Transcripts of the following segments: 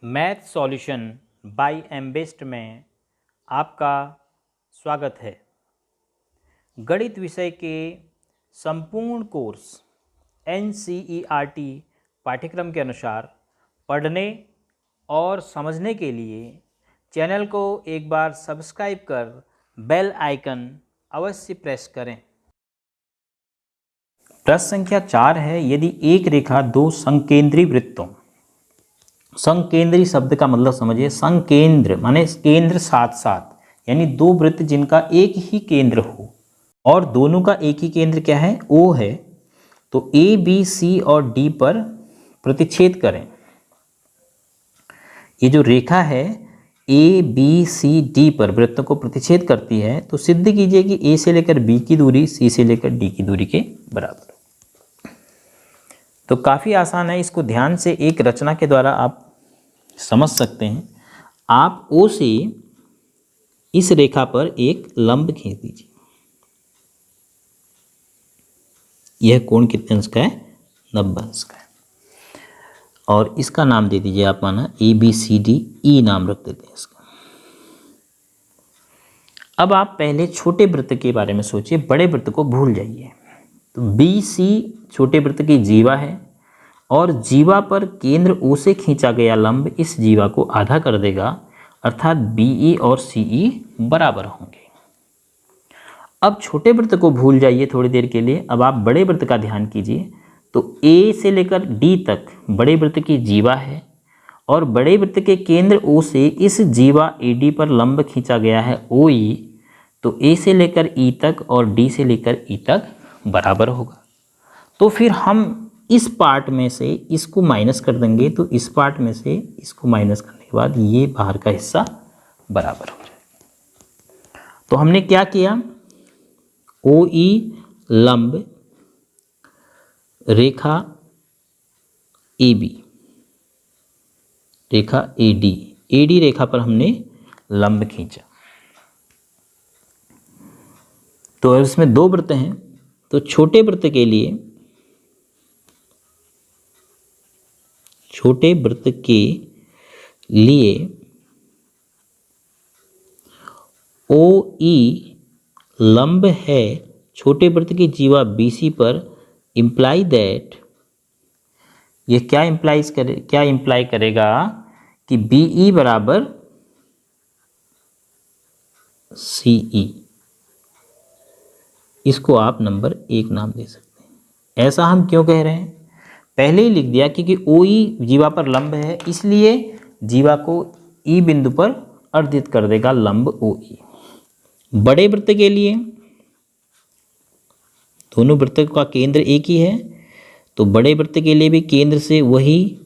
Math solution bye एमबेस्ट में आपका स्वागत है। गणित विषय के संपूर्ण कोर्स NCERT पाठ्यक्रम के अनुसार पढ़ने और समझने के लिए चैनल को एक बार सब्सक्राइब कर बेल आइकन अवश्य प्रेस करें। प्रश्न संख्या 4 है, यदि एक रेखा दो संकेंद्री वृत्तों, संकेंद्री शब्द का मतलब समझिए, संकेंद्र माने केंद्र साथ साथ, यानी दो वृत्त जिनका एक ही केंद्र हो और दोनों का एक ही केंद्र क्या है, O है, तो A, B, C और D पर प्रतिच्छेद करें। ये जो रेखा है A, B, C, D पर वृत्त को प्रतिच्छेद करती है, तो सिद्ध कीजिए कि A से लेकर B की दूरी C से लेकर D की दूरी के बराबर। तो काफ़ी आसान है, इसको ध्यान से एक रचना के द्वारा आप समझ सकते हैं। आप O से इस रेखा पर एक लंब खींच दीजिए। यह कोण कितने अंश का है, 90 अंश का है, और इसका नाम दे दीजिए आप, माना ABCDE नाम रख देते हैं इसका। अब आप पहले छोटे वृत्त के बारे में सोचिए, बड़े वृत्त को भूल जाइए। तो BC छोटे वृत्त की जीवा है और जीवा पर केंद्र O से खींचा गया लंब इस जीवा को आधा कर देगा, अर्थात BE और CE बराबर होंगे। अब छोटे वृत्त को भूल जाइए थोड़ी देर के लिए, अब आप बड़े वृत्त का ध्यान कीजिए। तो A से लेकर D तक बड़े वृत्त की जीवा है और बड़े वृत्त के केंद्र O से इस जीवा AD पर लंब खींचा गया है OE, तो A से लेकर E तक और D से लेकर E तक बराबर होगा। तो फिर हम इस पार्ट में से इसको माइनस कर देंगे, तो इस पार्ट में से इसको माइनस करने के बाद ये बाहर का हिस्सा बराबर हो जाएगा। तो हमने क्या किया, OE लंब रेखा AB, रेखा AD रेखा पर हमने लंब खींचा। तो इसमें दो वृत्त हैं, तो छोटे वृत्त के लिए, छोटे वृत्त के लिए OE लंब है छोटे वृत्त की जीवा BC पर, इम्प्लाई दैट, ये क्या इम्प्लाई करेगा कि BE बराबर CE। इसको आप नंबर 1 नाम दे सकते हैं। ऐसा हम क्यों कह रहे हैं, पहले ही लिख दिया क्योंकि OE जीवा पर लंब है, इसलिए जीवा को E बिंदु पर अर्धित कर देगा लंब OE। बड़े वृत्त के लिए दोनों वृत्त का केंद्र एक ही है, तो बड़े वृत्त के लिए भी केंद्र से वही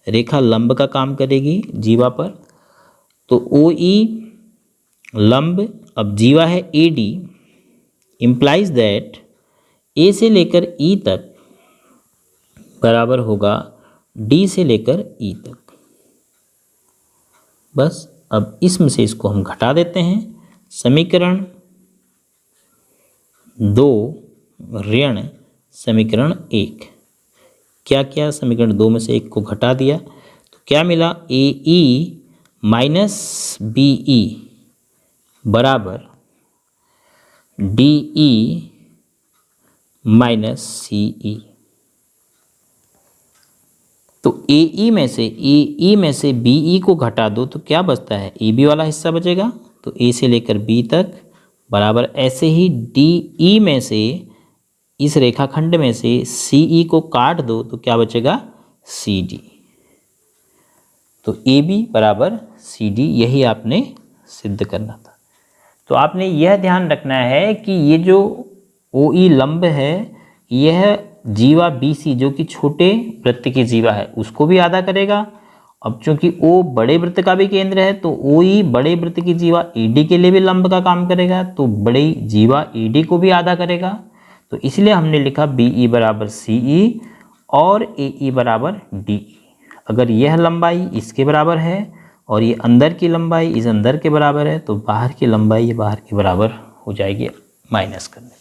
रेखा लंब का काम करेगी जीवा पर। तो OE लंब, अब जीवा है AD, इम्प्लाइज दैट A से लेकर E तक बराबर होगा D से लेकर E तक। बस अब इसमें से इसको हम घटा देते हैं। समीकरण 2 ऋण समीकरण 1, क्या क्या, समीकरण 2 में से 1 को घटा दिया तो क्या मिला, AE माइनस BE बराबर DE माइनस CE। तो AE में से BE को घटा दो तो क्या बचता है, AB वाला हिस्सा बचेगा, तो A से लेकर B तक बराबर। ऐसे ही DE में से, इस रेखाखंड में से CE को काट दो तो क्या बचेगा, CD। तो AB बराबर CD, यही आपने सिद्ध करना था। तो आपने यह ध्यान रखना है कि ये जो OE लंब है, यह जीवा BC जो कि छोटे वृत्त की जीवा है उसको भी आधा करेगा। अब चूंकि O बड़े वृत्त का भी केंद्र है, तो OE बड़े वृत्त की जीवा AD के लिए भी लंब का काम करेगा, तो बड़ी जीवा AD को भी आधा करेगा। तो इसलिए हमने लिखा BE बराबर CE और AE बराबर DE। अगर यह लंबाई इसके बराबर है और ये अंदर की लंबाई इस अंदर के बराबर है, तो बाहर की लंबाई ये बाहर के बराबर हो जाएगी माइनस करने।